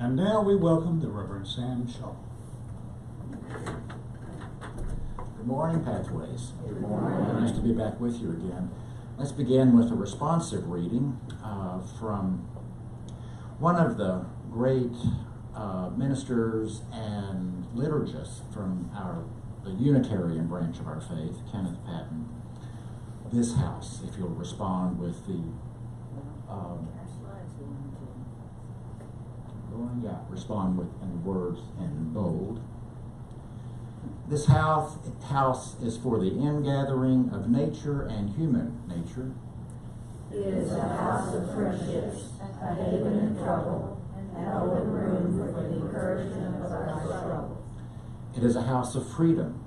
And now we welcome the Reverend Sam Schaal. Good morning, Pathways. Good morning. Nice to be back with you again. Let's begin with a responsive reading from one of the great ministers and liturgists from the Unitarian branch of our faith, Kenneth Patton. This house, if you'll respond with the respond with in words in bold. This house is for the ingathering of nature and human nature. It is a house of friendships, a haven in trouble, an open room for the encouragement of our struggle. It is a house of freedom,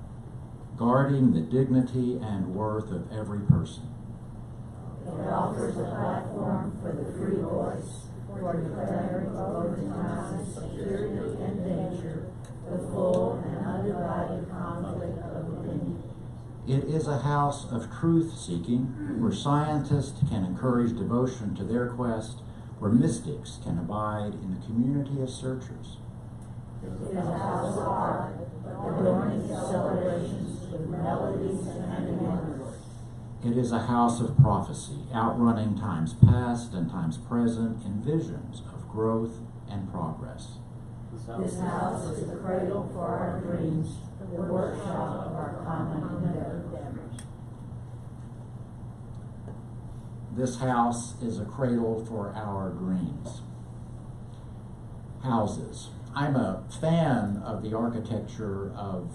guarding the dignity and worth of every person. It offers a platform for the free voice, for declaring both in times of security and danger the full and undivided conflict of opinion. It is a house of truth-seeking, where scientists can encourage devotion to their quest, where mystics can abide in the community of searchers. It is a house of art, adorning celebrations with melodies and memories. It is a house of prophecy, outrunning times past and times present in visions of growth and progress. This house is the cradle for our dreams, the workshop of our common endeavors. This house is a cradle for our dreams. Houses. I'm a fan of the architecture of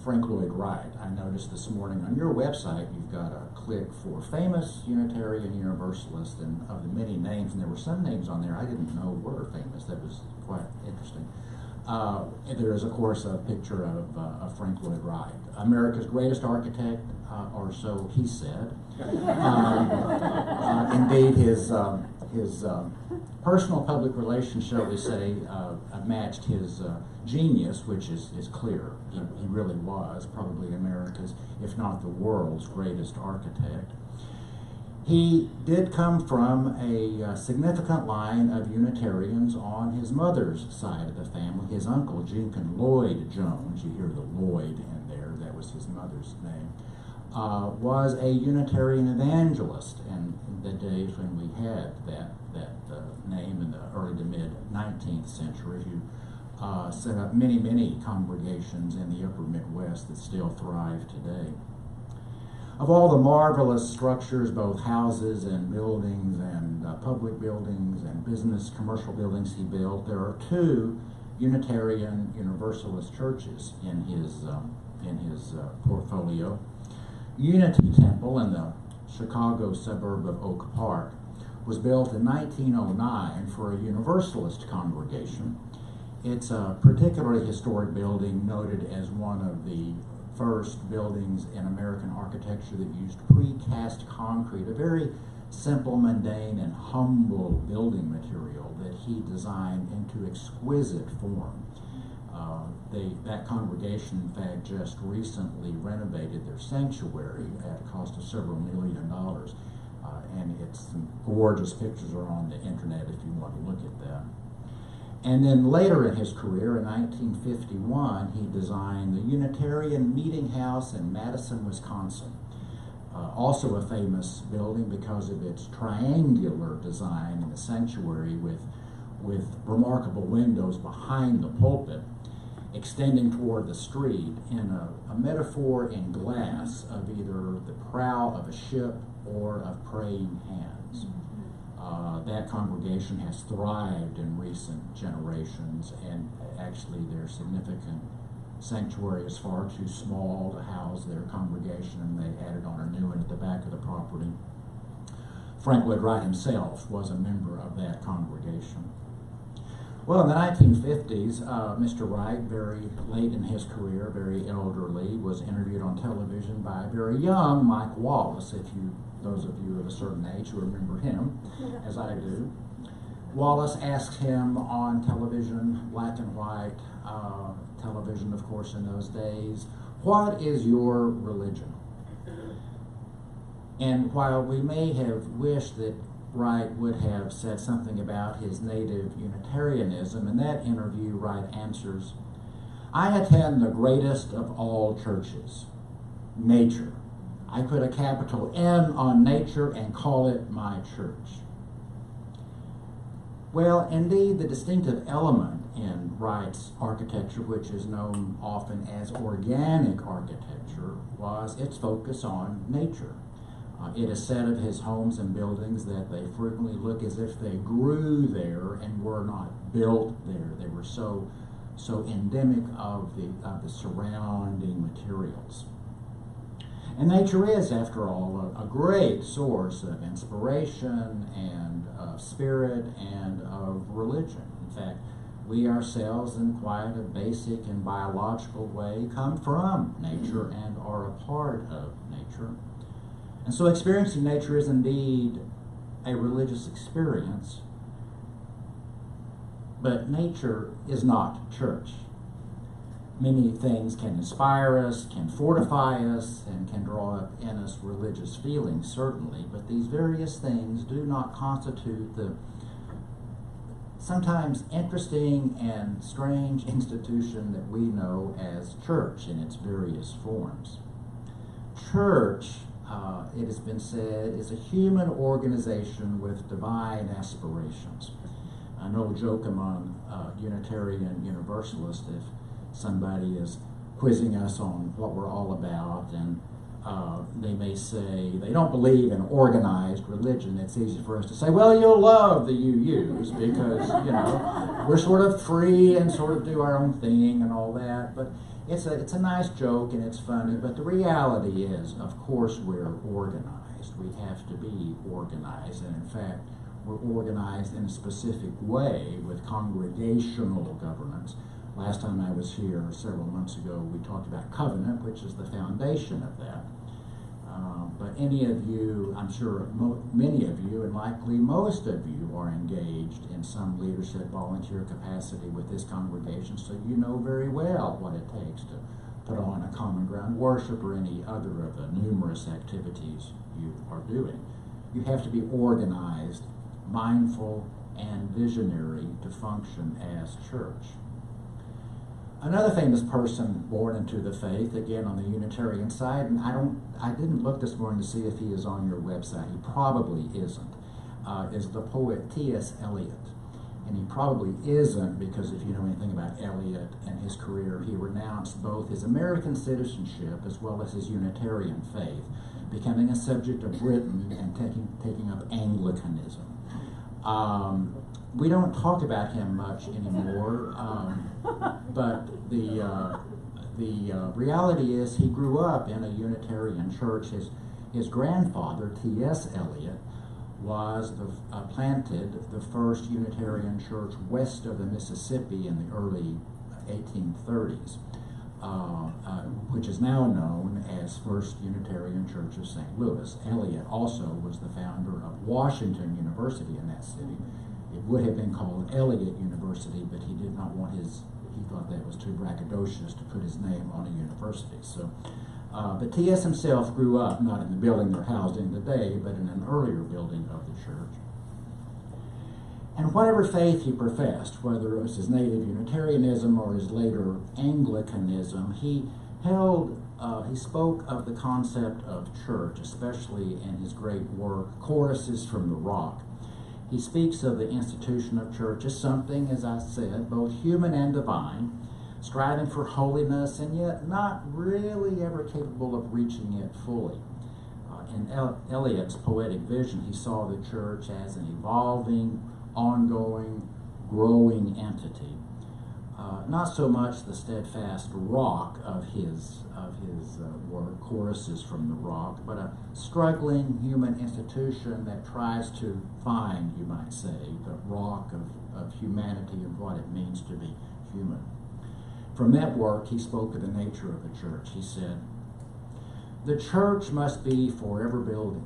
Frank Lloyd Wright. I noticed this morning on your website you've got a click for famous Unitarian Universalist, and of the many names, and there were some names on there I didn't know were famous. That was quite interesting. There is, of course, a picture of Frank Lloyd Wright, America's greatest architect, or so he said. Indeed, his personal public relations, shall we say, matched his genius, which is clear. He really was probably America's, if not the world's, greatest architect. He did come from a significant line of Unitarians on his mother's side of the family. His uncle, Jenkins Lloyd Jones, you hear the Lloyd in there, that was his mother's name, was a Unitarian evangelist in the days when we had that name in the early to mid 19th century, who set up many congregations in the upper Midwest that still thrive today. Of all the marvelous structures, both houses and buildings and public buildings and business commercial buildings he built, there are two Unitarian Universalist churches in his portfolio. Unity Temple in the Chicago suburb of Oak Park was built in 1909 for a Universalist congregation. It's a particularly historic building, noted as one of the first buildings in American architecture that used precast concrete, a very simple, mundane, and humble building material that he designed into exquisite form. That congregation, in fact, just recently renovated their sanctuary at a cost of several $1 million. And some gorgeous pictures are on the internet if you want to look at them. And then later in his career, in 1951, he designed the Unitarian Meeting House in Madison, Wisconsin. Also a famous building because of its triangular design in the sanctuary with remarkable windows behind the pulpit, extending toward the street in a metaphor in glass of either the prow of a ship or of praying hands. That congregation has thrived in recent generations, and actually their significant sanctuary is far too small to house their congregation, and they added on a new one at the back of the property. Frank Lloyd Wright himself was a member of that congregation. Well, in the 1950s, Mr. Wright, very late in his career, very elderly, was interviewed on television by a very young Mike Wallace, those of you of a certain age who remember him, as I do. Wallace asked him on television, black and white television, of course, in those days, "What is your religion?" And while we may have wished that Wright would have said something about his native Unitarianism. In that interview, Wright answers, "I attend the greatest of all churches, nature. I put a capital N on nature and call it my church." Well, indeed, the distinctive element in Wright's architecture, which is known often as organic architecture, was its focus on nature. It is said of his homes and buildings that they frequently look as if they grew there and were not built there. They were so endemic of the surrounding materials. And nature is, after all, a great source of inspiration and of spirit and of religion. In fact, we ourselves, in quite a basic and biological way, come from nature and are a part of nature. And so experiencing nature is indeed a religious experience, but nature is not church. Many things can inspire us, can fortify us, and can draw up in us religious feelings, certainly, but these various things do not constitute the sometimes interesting and strange institution that we know as church in its various forms. Church, it has been said, is a human organization with divine aspirations. An old joke among Unitarian Universalists, if somebody is quizzing us on what we're all about, and they may say they don't believe in organized religion, it's easy for us to say, well, you'll love the UUs because, we're sort of free and sort of do our own thing and all that. But it's a nice joke and it's funny, but the reality is, of course, we're organized. We have to be organized, and in fact, we're organized in a specific way with congregational governance. Last time I was here several months ago, we talked about covenant, which is the foundation of that. But any of you, I'm sure many of you, and likely most of you, are engaged in some leadership volunteer capacity with this congregation, so you know very well what it takes to put on a common ground worship or any other of the numerous activities you are doing. You have to be organized, mindful, and visionary to function as church. Another famous person born into the faith, again on the Unitarian side, and I didn't look this morning to see if he is on your website. He probably isn't. Is the poet T.S. Eliot, and he probably isn't because if you know anything about Eliot and his career, he renounced both his American citizenship as well as his Unitarian faith, becoming a subject of Britain and taking up Anglicanism. We don't talk about him much anymore, but the reality is he grew up in a Unitarian church. His grandfather, T.S. Eliot, planted the first Unitarian church west of the Mississippi in the early 1830s, which is now known as First Unitarian Church of St. Louis. Eliot also was the founder of Washington University in that city. It would have been called Eliot University, but he did not want he thought that was too braggadocious to put his name on a university. So, but T.S. himself grew up not in the building they're housed in today, but in an earlier building of the church. And whatever faith he professed, whether it was his native Unitarianism or his later Anglicanism, he spoke of the concept of church, especially in his great work, Choruses from the Rock. He speaks of the institution of church as something, as I said, both human and divine, striving for holiness and yet not really ever capable of reaching it fully. In Eliot's poetic vision, he saw the church as an evolving, ongoing, growing entity. Not so much the steadfast rock of his work, Choruses from the Rock, but a struggling human institution that tries to find, you might say, the rock of humanity and what it means to be human. From that work, he spoke of the nature of the church. He said, "The church must be forever building,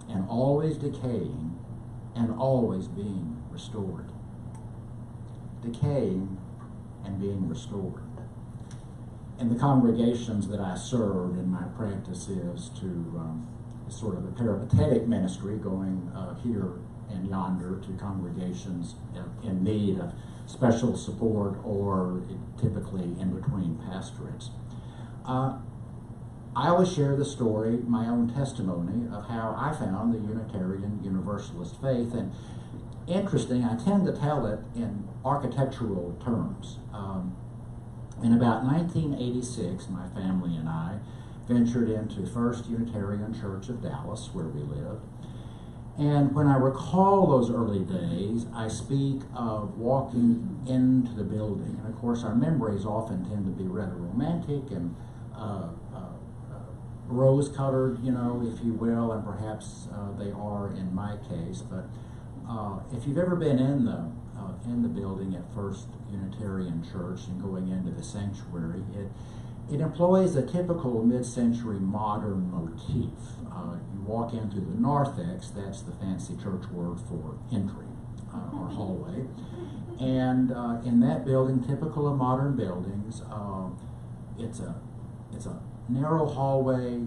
and always decaying, and always being restored." Decaying and being restored. In the congregations that I served, and my practice is to sort of a peripatetic ministry going here and yonder to congregations in need of special support or typically in between pastorates. I always share the story, my own testimony of how I found the Unitarian Universalist faith, and interesting, I tend to tell it in architectural terms. In about 1986, my family and I ventured into First Unitarian Church of Dallas, where we lived. And when I recall those early days, I speak of walking into the building. And of course, our memories often tend to be rather romantic and rose-colored, you know, if you will, and perhaps they are in my case. But if you've ever been in the building at First Unitarian Church and going into the sanctuary, it employs a typical mid-century modern motif. You walk in through the narthex, that's the fancy church word for entry or hallway. And in that building, typical of modern buildings, it's a narrow hallway,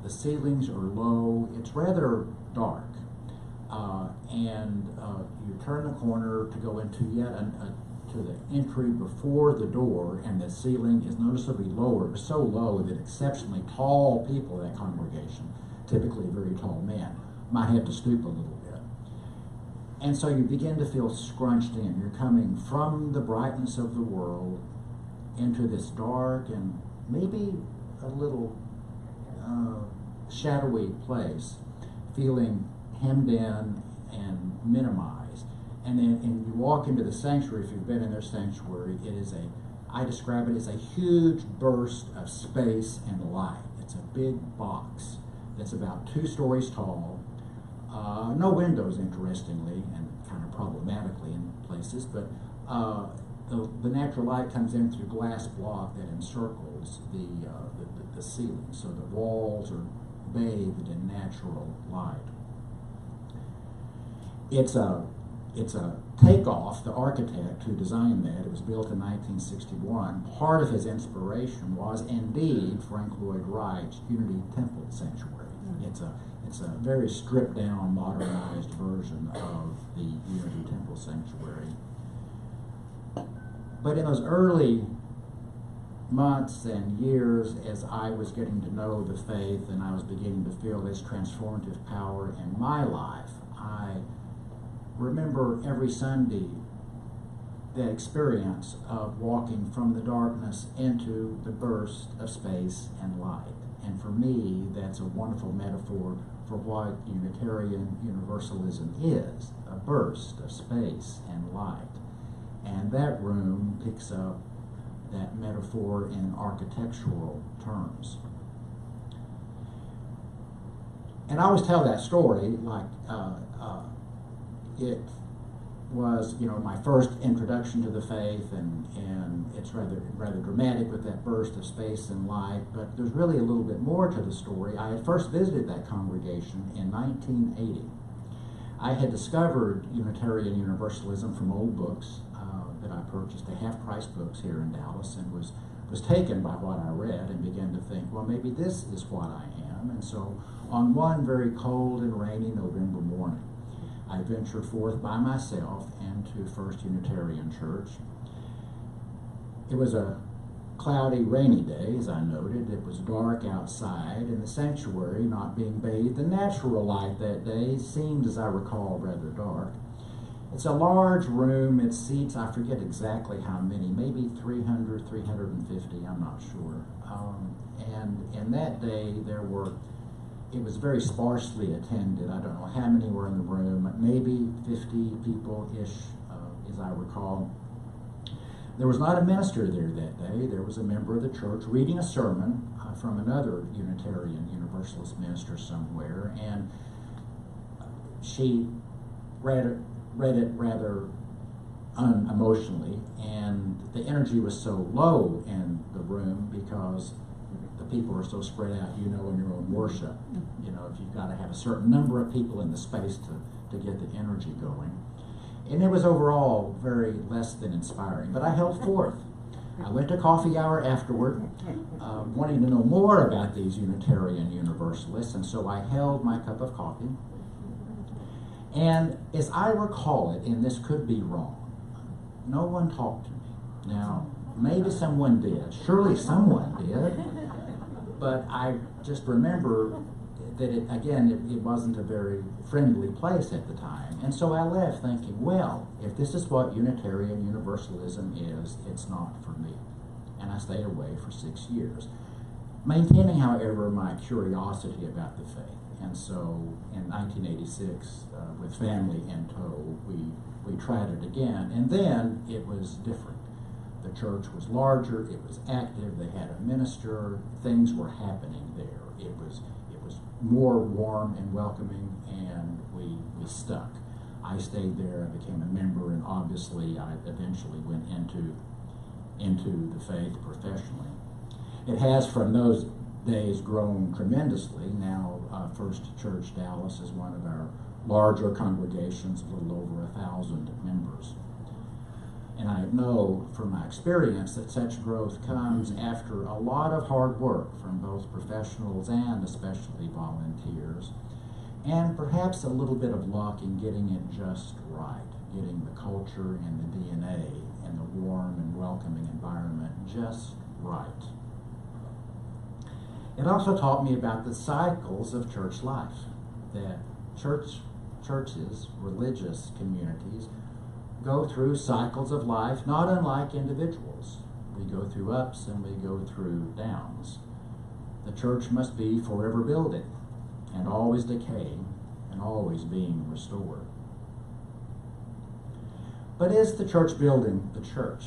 the ceilings are low, it's rather dark. And you turn the corner to go into to the entry before the door, and the ceiling is noticeably lower, but so low that exceptionally tall people in that congregation, typically very tall men, might have to stoop a little bit. And so you begin to feel scrunched in. You're coming from the brightness of the world into this dark and maybe a little shadowy place, feeling hemmed in and minimized. And then you walk into the sanctuary. If you've been in their sanctuary, I describe it as a huge burst of space and light. It's a big box that's about 2 stories tall. No windows, interestingly, and kind of problematically in places, but the natural light comes in through glass block that encircles the ceiling, so the walls are bathed in natural light. It's a takeoff. The architect who designed that, it was built in 1961, part of his inspiration was indeed Frank Lloyd Wright's Unity Temple Sanctuary. It's a very stripped down, modernized version of the Unity Temple Sanctuary. But in those early months and years, as I was getting to know the faith and I was beginning to feel its transformative power in my life, I remember every Sunday that experience of walking from the darkness into the burst of space and light. And for me, that's a wonderful metaphor for what Unitarian Universalism is, a burst of space and light. And that room picks up that metaphor in architectural terms. And I always tell that story like it was, my first introduction to the faith, and it's rather dramatic with that burst of space and light, but there's really a little bit more to the story. I had first visited that congregation in 1980. I had discovered Unitarian Universalism from old books that I purchased, the half-price books here in Dallas, and was taken by what I read and began to think, well, maybe this is what I am. And so on one very cold and rainy November morning, I ventured forth by myself into First Unitarian Church. It was a cloudy, rainy day, as I noted. It was dark outside, and the sanctuary, not being bathed in natural light that day, seemed, as I recall, rather dark. It's a large room. It seats, I forget exactly how many, maybe 300, 350, I'm not sure. And in that day, it was very sparsely attended. I don't know how many were in the room, maybe 50 people-ish, as I recall. There was not a minister there that day. There was a member of the church reading a sermon from another Unitarian Universalist minister somewhere, and she read it rather unemotionally, and the energy was so low in the room because the people are so spread out, in your own worship. If you've got to have a certain number of people in the space to get the energy going. And it was overall very less than inspiring. But I held forth. I went to coffee hour afterward, wanting to know more about these Unitarian Universalists, and so I held my cup of coffee. And as I recall it, and this could be wrong, no one talked to me. Now, maybe someone did. Surely someone did. But I just remember that, it wasn't a very friendly place at the time. And so I left thinking, well, if this is what Unitarian Universalism is, it's not for me. And I stayed away for 6 years, maintaining, however, my curiosity about the faith. And so in 1986, with family in tow, we tried it again. And then it was different. The church was larger, it was active, they had a minister, things were happening there. It was more warm and welcoming, and we stuck. I stayed there, I became a member, and obviously I eventually went into the faith professionally. It has, from those days, grown tremendously. Now, First Church Dallas is one of our larger congregations, a little over 1,000 members. And I know from my experience that such growth comes after a lot of hard work from both professionals and especially volunteers, and perhaps a little bit of luck in getting it just right, getting the culture and the DNA and the warm and welcoming environment just right. It also taught me about the cycles of church life, that churches, religious communities, go through cycles of life, not unlike individuals. We go through ups and we go through downs. The church must be forever building and always decaying and always being restored. But is the church building the church?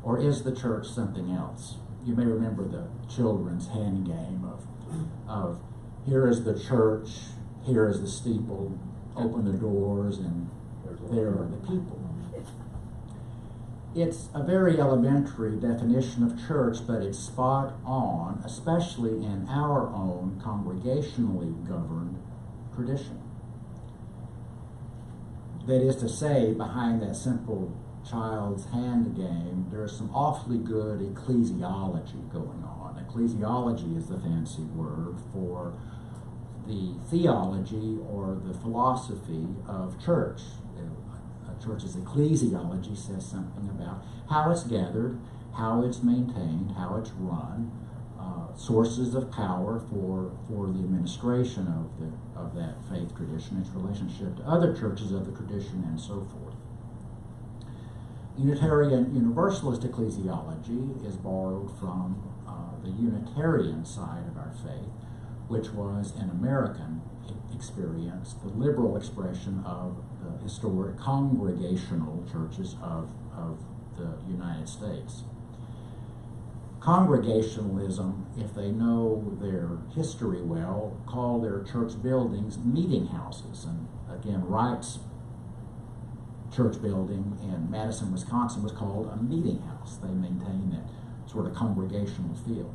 Or is the church something else? You may remember the children's hand game of here is the church, here is the steeple, open the doors, and there are the people. It's a very elementary definition of church, but it's spot on, especially in our own congregationally governed tradition. That is to say, behind that simple child's hand game, there's some awfully good ecclesiology going on. Ecclesiology is the fancy word for the theology or the philosophy of church. A church's ecclesiology says something about how it's gathered, how it's maintained, how it's run, sources of power for the administration of that faith tradition, its relationship to other churches of the tradition, and so forth. Unitarian Universalist ecclesiology is borrowed from the Unitarian side of our faith, which was an American experience, the liberal expression of the historic congregational churches of the United States. Congregationalism, if they know their history well, call their church buildings meeting houses. And again, Wright's church building in Madison, Wisconsin was called a meeting house. They maintained that sort of congregational feel.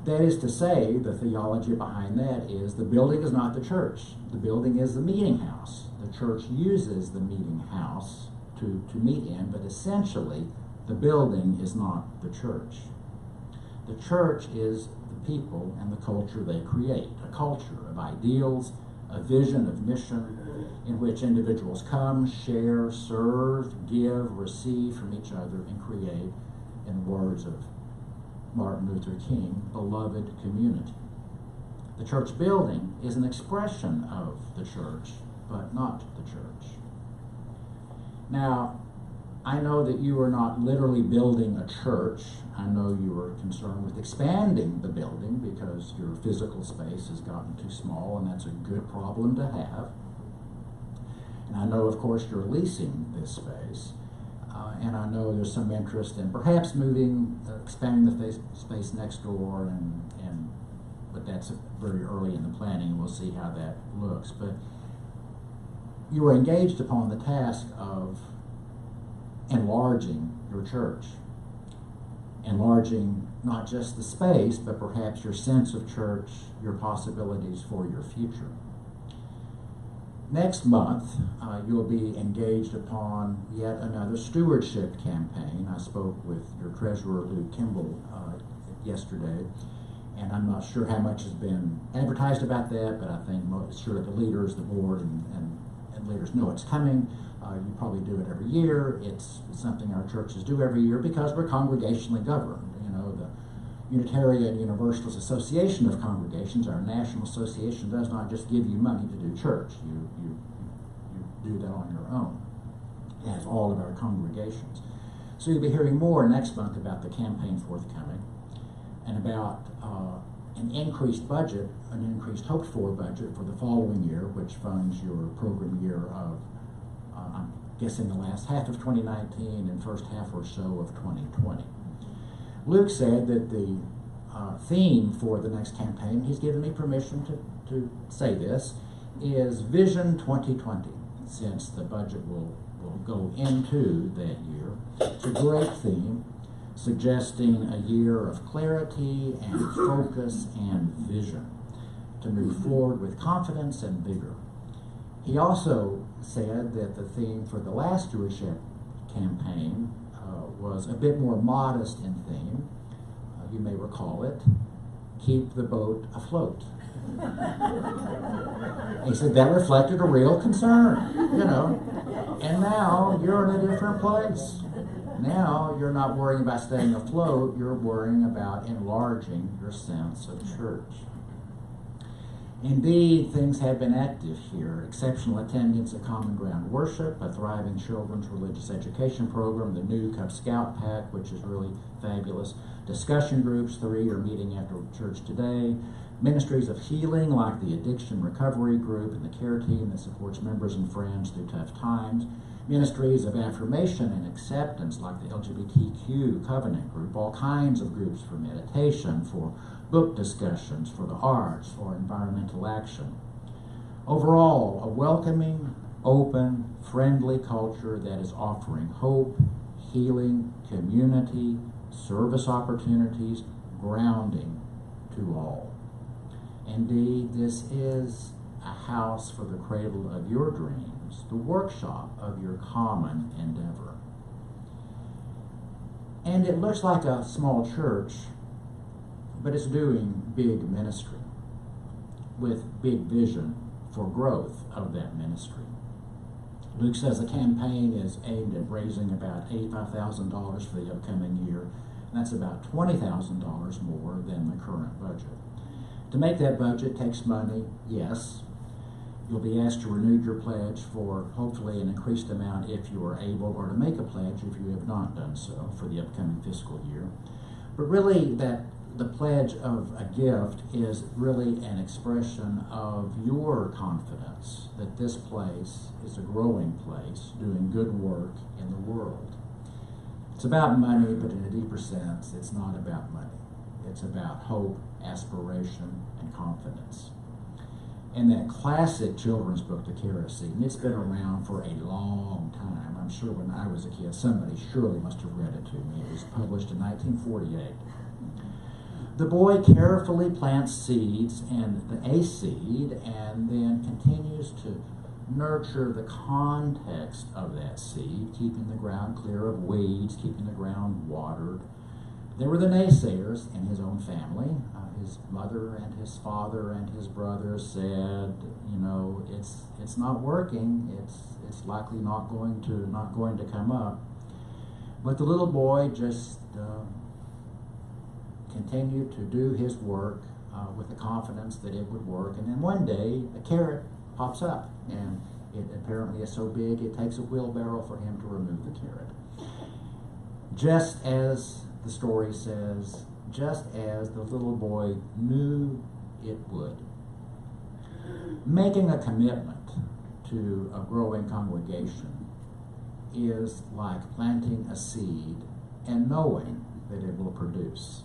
That is to say, the theology behind that is the building is not the church. The building is the meeting house. The church uses the meeting house to meet in, but essentially the building is not the church. The church is the people and the culture they create, a culture of ideals, a vision of mission in which individuals come, share, serve, give, receive from each other, and create, in the words of Martin Luther King, beloved community. The church building is an expression of the church, but not the church. Now, I know that you are not literally building a church. I know you are concerned with expanding the building because your physical space has gotten too small, and that's a good problem to have. And I know, of course, you're leasing this space. And I know there's some interest in perhaps moving, expanding the space next door, but that's very early in the planning. We'll see how that looks. But you are engaged upon the task of enlarging your church, enlarging not just the space, but perhaps your sense of church, your possibilities for your future. Next month, you'll be engaged upon yet another stewardship campaign. I spoke with your treasurer, Lou Kimball, yesterday, and I'm not sure how much has been advertised about that, but I think sure the leaders, the board, and leaders know it's coming. You probably do it every year. It's something our churches do every year because we're congregationally governed. You know, the Unitarian Universalist Association of Congregations, our national association, does not just give you money to do church. You do that on your own, as all of our congregations. So you'll be hearing more next month about the campaign forthcoming and about an increased budget, an increased hoped-for budget for the following year, which funds your program year of, I'm guessing, the last half of 2019 and first half or so of 2020. Luke said that the theme for the next campaign, he's given me permission to say this, is Vision 2020, since the budget will go into that year. It's a great theme, suggesting a year of clarity and focus and vision to move forward with confidence and vigor. He also said that the theme for the last stewardship campaign was a bit more modest in theme. You may recall it, keep the boat afloat. He said that reflected a real concern, you know. And now you're in a different place. Now you're not worrying about staying afloat, you're worrying about enlarging your sense of church. Indeed, things have been active here. Exceptional attendance at Common Ground Worship, a thriving children's religious education program, the new Cub Scout Pack, which is really fabulous. Discussion groups, 3 are meeting after church today. Ministries of healing, like the Addiction Recovery Group and the care team that supports members and friends through tough times. Ministries of affirmation and acceptance, like the LGBTQ Covenant Group. All kinds of groups for meditation, for book discussions, for the arts, for environmental action. Overall, a welcoming, open, friendly culture that is offering hope, healing, community, service opportunities, grounding to all. Indeed, this is a house for the cradle of your dreams, the workshop of your common endeavor. And it looks like a small church, but it's doing big ministry with big vision for growth of that ministry. Luke says the campaign is aimed at raising about $85,000 for the upcoming year, and that's about $20,000 more than the current budget. To make that budget takes money, yes. You'll be asked to renew your pledge for hopefully an increased amount if you are able, or to make a pledge if you have not done so for the upcoming fiscal year. But really, that the pledge of a gift is really an expression of your confidence that this place is a growing place doing good work in the world. It's about money, but in a deeper sense, it's not about money. It's about hope, aspiration, and confidence. And that classic children's book, The Kerosene, it's been around for a long time. I'm sure when I was a kid, somebody surely must have read it to me. It was published in 1948. The boy carefully plants seeds and a seed and then continues to nurture the context of that seed, keeping the ground clear of weeds, keeping the ground watered. There were the naysayers in his own family. His mother and his father and his brothers said, you know, it's not working. It's likely not going to come up. But the little boy just continued to do his work with the confidence that it would work. And then one day, a carrot pops up, and it apparently is so big it takes a wheelbarrow for him to remove the carrot. Just as the story says, just as the little boy knew it would. Making a commitment to a growing congregation is like planting a seed and knowing that it will produce.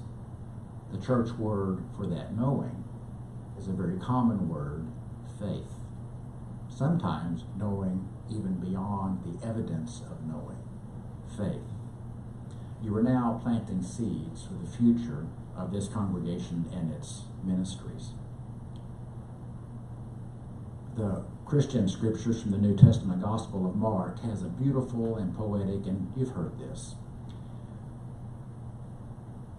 The church word for that knowing is a very common word, faith. Sometimes knowing even beyond the evidence of knowing, faith. You are now planting seeds for the future of this congregation and its ministries. The Christian scriptures from the New Testament Gospel of Mark has a beautiful and poetic, and you've heard this,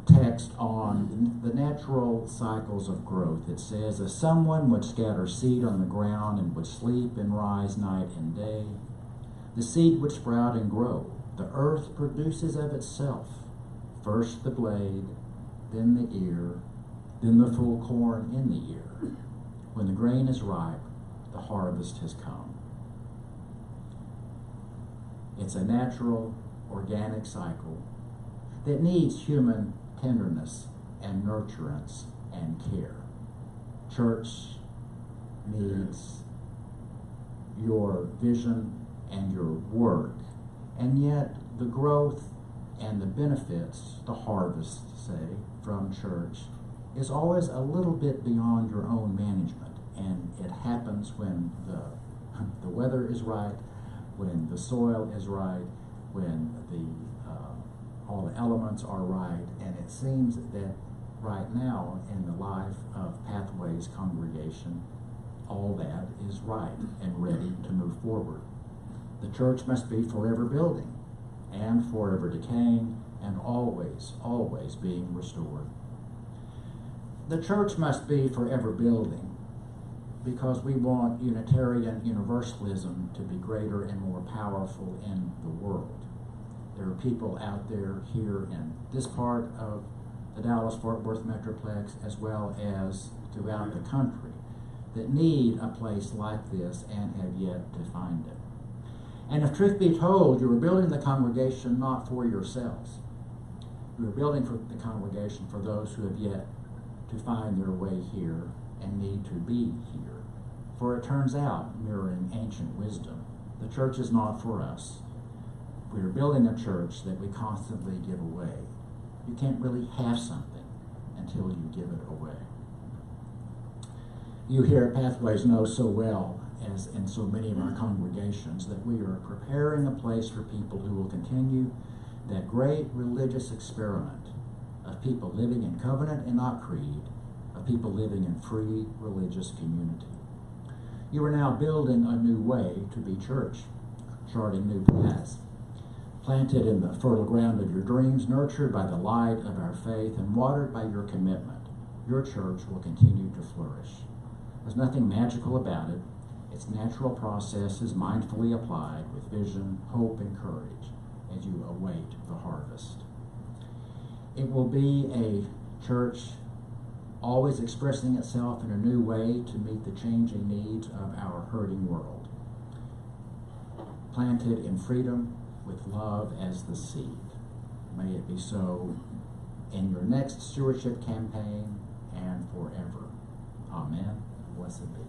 text on the natural cycles of growth. It says, as someone would scatter seed on the ground and would sleep and rise night and day, the seed would sprout and grow. The earth produces of itself first the blade, then the ear, then the full corn in the ear. When the grain is ripe, the harvest has come. It's a natural, organic cycle that needs human tenderness and nurturance and care. Church needs your vision and your work, and yet the growth and the benefits, the harvest, say, from church is always a little bit beyond your own management, and it happens when the weather is right, when the soil is right, when all the elements are right, and it seems that right now in the life of Pathways congregation, all that is right and ready to move forward. The church must be forever building and forever decaying and always, always being restored. The church must be forever building because we want Unitarian Universalism to be greater and more powerful in the world. There are people out there here in this part of the Dallas-Fort Worth Metroplex as well as throughout the country that need a place like this and have yet to find it. And if truth be told, you are building the congregation not for yourselves. You are building for the congregation for those who have yet to find their way here and need to be here. For it turns out, mirroring ancient wisdom, the church is not for us. We are building a church that we constantly give away. You can't really have something until you give it away. You here at Pathways know so well, as in so many of our congregations, that we are preparing a place for people who will continue that great religious experiment of people living in covenant and not creed, of people living in free religious community. You are now building a new way to be church, charting new paths. Planted in the fertile ground of your dreams, nurtured by the light of our faith, and watered by your commitment, your church will continue to flourish. There's nothing magical about it. Its natural process is mindfully applied with vision, hope, and courage as you await the harvest. It will be a church always expressing itself in a new way to meet the changing needs of our hurting world. Planted in freedom, with love as the seed. May it be so in your next stewardship campaign and forever. Amen. Blessed be.